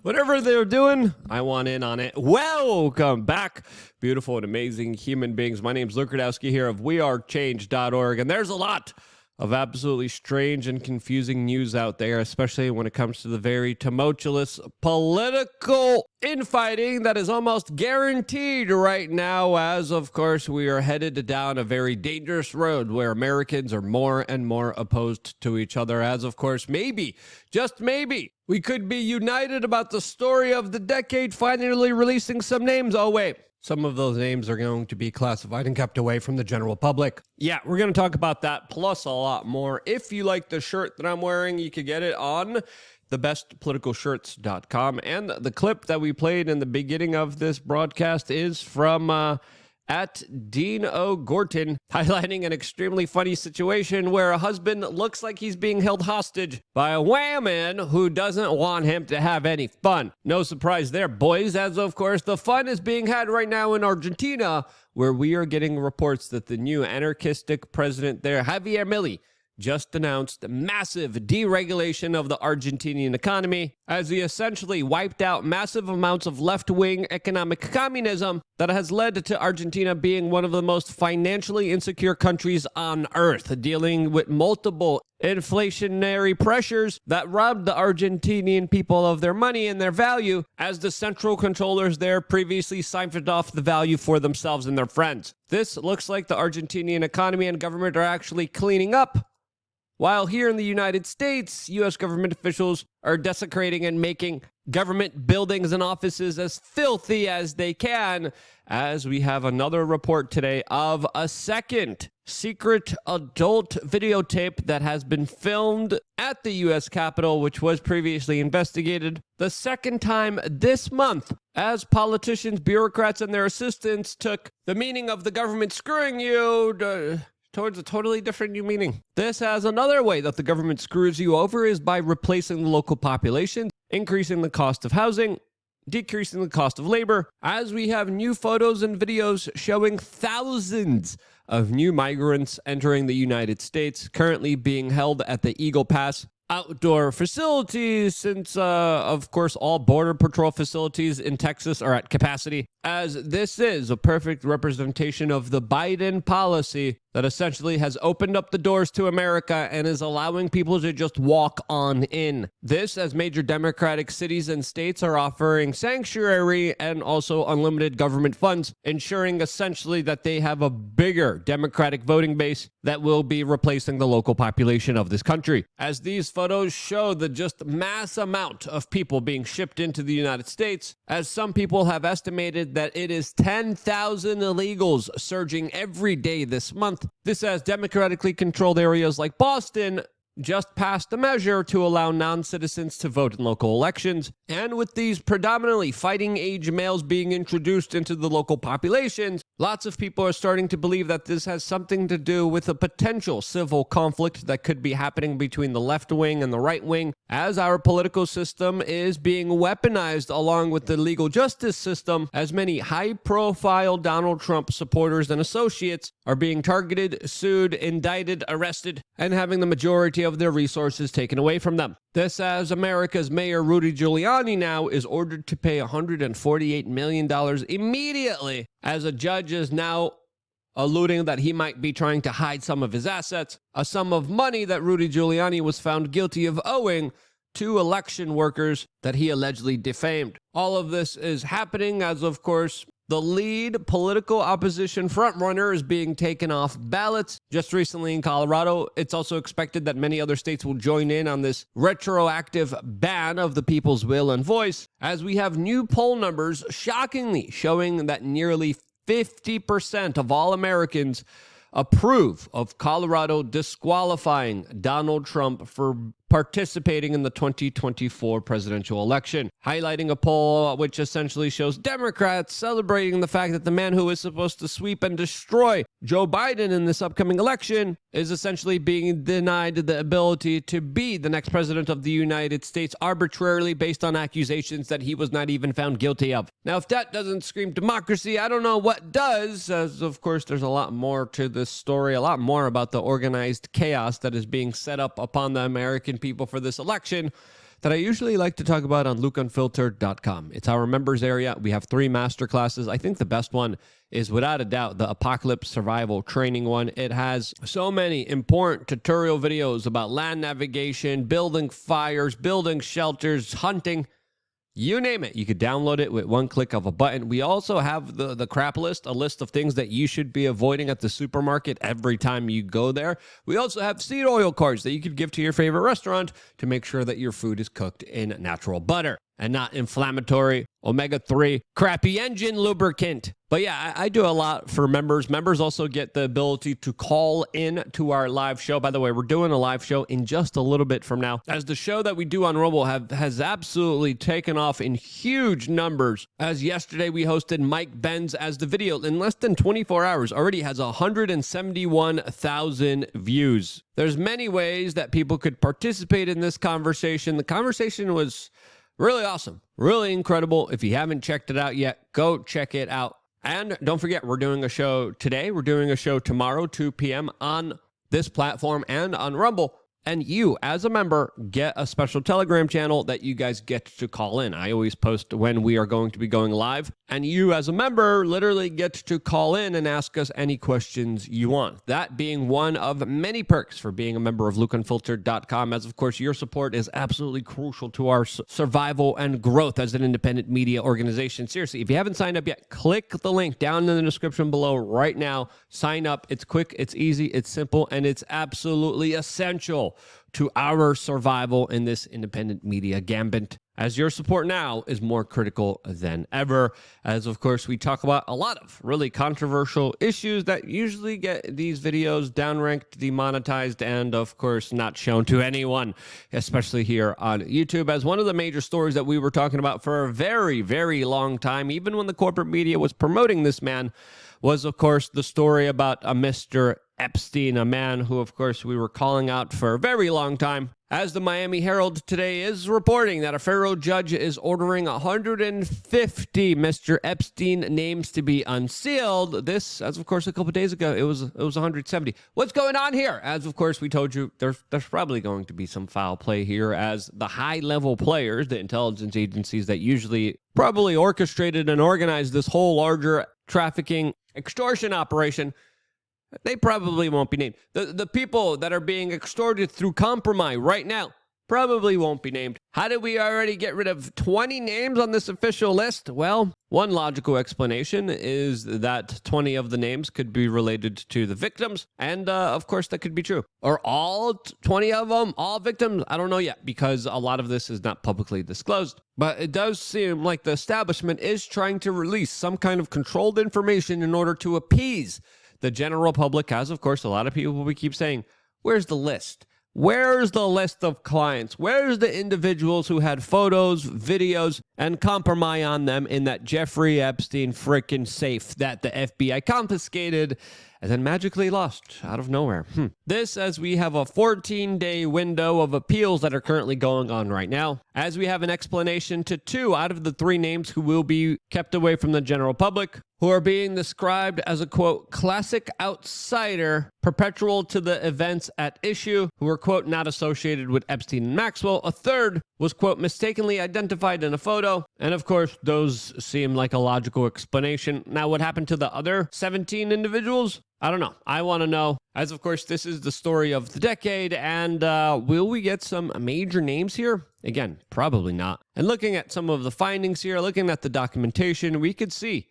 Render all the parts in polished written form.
Whatever they're doing, I want in on it. Welcome back, beautiful and amazing human beings. My name's Luke here of wearechange.org, and there's a lot of absolutely strange and confusing news out there, especially when it comes to the very tumultuous political infighting that is almost guaranteed right now, as of course we are headed down a very dangerous road where Americans are more and more opposed to each other, as of course maybe, just maybe, we could be united about the story of the decade finally releasing some names. Oh wait, some of those names are going to be classified and kept away from the general public. Yeah, we're going to talk about that plus a lot more. If you like the shirt that I'm wearing, you can get it on thebestpoliticalshirts.com. And the clip that we played in the beginning of this broadcast is from at Dean O. Gorton, highlighting an extremely funny situation where a husband looks like he's being held hostage by a woman who doesn't want him to have any fun. No surprise there, boys, as of course the fun is being had right now in Argentina, where we are getting reports that the new anarchistic president there, Javier Milei, just announced massive deregulation of the Argentinian economy as he essentially wiped out massive amounts of left-wing economic communism that has led to Argentina being one of the most financially insecure countries on earth, dealing with multiple inflationary pressures that robbed the Argentinian people of their money and their value, as the central controllers there previously siphoned off the value for themselves and their friends. This looks like the Argentinian economy and government are actually cleaning up, while here in the United States, U.S. government officials are desecrating and making government buildings and offices as filthy as they can, as we have another report today of a second secret adult videotape that has been filmed at the U.S. Capitol, which was previously investigated. The second time this month, as politicians, bureaucrats, and their assistants took the meaning of the government screwing you towards a totally different new meaning. This has another way that the government screws you over is by replacing the local population, increasing the cost of housing, decreasing the cost of labor, as we have new photos and videos showing thousands of new migrants entering the United States, currently being held at the Eagle Pass outdoor facilities, since of course all border patrol facilities in Texas are at capacity, as this is a perfect representation of the Biden policy that essentially has opened up the doors to America and is allowing people to just walk on in. This, as major Democratic cities and states are offering sanctuary and also unlimited government funds, ensuring essentially that they have a bigger Democratic voting base that will be replacing the local population of this country. As these photos show the just mass amount of people being shipped into the United States, as some people have estimated that it is 10,000 illegals surging every day this month. This has democratically controlled areas like Boston just passed a measure to allow non-citizens to vote in local elections. And with these predominantly fighting age males being introduced into the local populations, lots of people are starting to believe that this has something to do with a potential civil conflict that could be happening between the left wing and the right wing, as our political system is being weaponized along with the legal justice system, as many high-profile Donald Trump supporters and associates are being targeted, sued, indicted, arrested, and having the majority of their resources taken away from them. This, as America's Mayor Rudy Giuliani now is ordered to pay $148 million immediately, as a judge is now alluding that he might be trying to hide some of his assets, a sum of money that Rudy Giuliani was found guilty of owing to election workers that he allegedly defamed. All of this is happening as, of course, the lead political opposition frontrunner is being taken off ballots just recently in Colorado. It's also expected that many other states will join in on this retroactive ban of the people's will and voice, as we have new poll numbers shockingly showing that nearly 50% of all Americans approve of Colorado disqualifying Donald Trump for participating in the 2024 presidential election, highlighting a poll which essentially shows Democrats celebrating the fact that the man who is supposed to sweep and destroy Joe Biden in this upcoming election is essentially being denied the ability to be the next president of the United States arbitrarily based on accusations that he was not even found guilty of. Now, if that doesn't scream democracy, I don't know what does, as of course there's a lot more to this story, a lot more about the organized chaos that is being set up upon the American people for this election. that I usually like to talk about on LukeUnfilteredDotCom. It's our members area. We have 3 masterclasses. I think the best one is without a doubt the Apocalypse Survival Training one. It has so many important tutorial videos about land navigation, building fires, building shelters, hunting. You name it. You could download it with one click of a button. We also have the crap list, a list of things that you should be avoiding at the supermarket every time you go there. We also have seed oil cards that you could give to your favorite restaurant to make sure that your food is cooked in natural butter and not inflammatory omega-3 crappy engine lubricant. But yeah, I do a lot for members. Members also get the ability to call in to our live show. By the way, we're doing a live show in just a little bit from now, as the show that we do on Rumble has absolutely taken off in huge numbers. As yesterday we hosted Mike Benz, as the video in less than 24 hours already has 171,000 views. There's many ways that people could participate in this conversation. The conversation was really awesome, really incredible. If you haven't checked it out yet, go check it out. And don't forget, we're doing a show today. We're doing a show tomorrow, 2 p.m. on this platform and on Rumble. And you, as a member, get a special Telegram channel that you guys get to call in. I always post when we are going to be going live. And you, as a member, literally get to call in and ask us any questions you want. That being one of many perks for being a member of LukeUnfiltered.com, as of course your support is absolutely crucial to our survival and growth as an independent media organization. Seriously, if you haven't signed up yet, click the link down in the description below right now. Sign up. It's quick, it's easy, it's simple, and it's absolutely essential to our survival in this independent media gambit, as your support now is more critical than ever. As of course we talk about a lot of really controversial issues that usually get these videos downranked, demonetized, and of course not shown to anyone, especially here on YouTube. As one of the major stories that we were talking about for a very, very long time, even when the corporate media was promoting this man, was of course the story about a Mr. Epstein, a man who, of course, we were calling out for a very long time. As the Miami Herald today is reporting that a federal judge is ordering 150 Mr. Epstein names to be unsealed. This, as of course, a couple days ago, it was 170. What's going on here? As of course, we told you there's probably going to be some foul play here, as the high-level players, the intelligence agencies that usually probably orchestrated and organized this whole larger trafficking extortion operation, they probably won't be named. The people that are being extorted through compromise right now probably won't be named. How did we already get rid of 20 names on this official list? Well, one logical explanation is that 20 of the names could be related to the victims. And of course, that could be true. Or all 20 of them, all victims? I don't know yet, because a lot of this is not publicly disclosed. But it does seem like the establishment is trying to release some kind of controlled information in order to appease the general public, as of course a lot of people we keep saying, where's the list? Where's the list of clients? Where's the individuals who had photos, videos, and compromise on them in that Jeffrey Epstein frickin' safe that the FBI confiscated and then magically lost out of nowhere? This, as we have a 14-day window of appeals that are currently going on right now, as we have an explanation to 2 out of the 3 names who will be kept away from the general public, who are being described as a, quote, classic outsider, perpetual to the events at issue, who were, quote, not associated with Epstein and Maxwell. A third was, quote, mistakenly identified in a photo. And of course, those seem like a logical explanation. Now, what happened to the other 17 individuals? I don't know. I want to know. As of course, this is the story of the decade, and will we get some major names here? Again, probably not. And looking at some of the findings here, looking at the documentation, we could see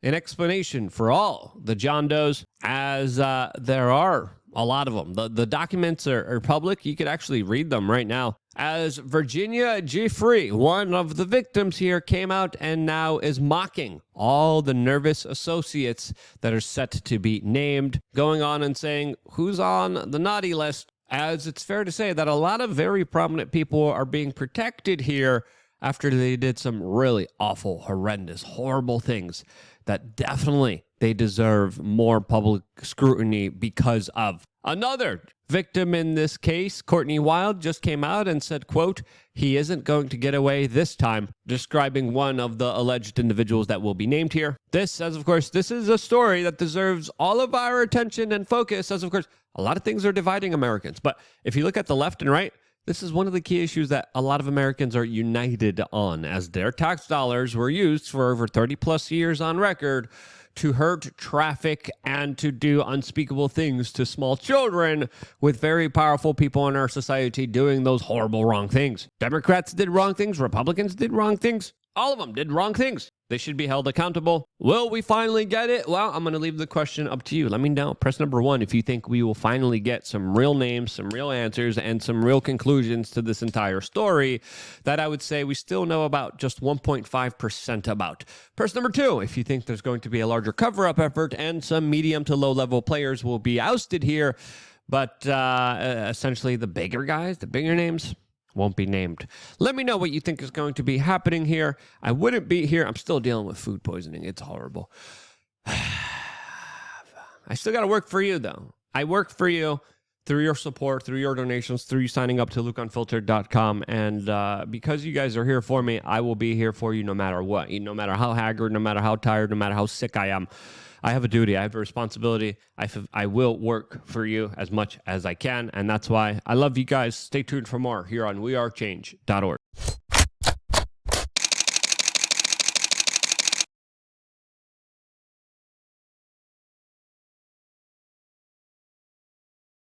an explanation for all the John Does, as there are a lot of them. The documents are public. You could actually read them right now. As Virginia Giuffre, one of the victims here, came out and now is mocking all the nervous associates that are set to be named, going on and saying who's on the naughty list, as it's fair to say that a lot of very prominent people are being protected here after they did some really awful, horrendous, horrible things that definitely they deserve more public scrutiny because of. Another victim in this case, Courtney Wild, just came out and said, quote, he isn't going to get away this time, describing one of the alleged individuals that will be named here. This, as of course, this is a story that deserves all of our attention and focus, as of course, a lot of things are dividing Americans. But if you look at the left and right, This is one of the key issues that a lot of Americans are united on, as their tax dollars were used for over 30 plus years on record to hurt, traffic, and to do unspeakable things to small children, with very powerful people in our society doing those horrible wrong things. Democrats did wrong things, Republicans did wrong things, all of them did wrong things. They should be held accountable. Will we finally get it? Well, I'm going to leave the question up to you. Let me know. Press number 1 if you think we will finally get some real names, some real answers, and some real conclusions to this entire story that I would say we still know about just 1.5% about. Press number 2 if you think there's going to be a larger cover-up effort and some medium to low-level players will be ousted here, but essentially the bigger guys, the bigger names, won't be named. Let me know what you think is going to be happening here. I wouldn't be here. I'm still dealing with food poisoning. It's horrible. I still got to work for you, though. I work for you through your support, through your donations, through you signing up to LukeUnfiltered.com. And because you guys are here for me, I will be here for you no matter what. No matter how haggard, no matter how tired, no matter how sick I am. I have a duty. I have a responsibility. I will work for you as much as I can. And that's why I love you guys. Stay tuned for more here on wearechange.org.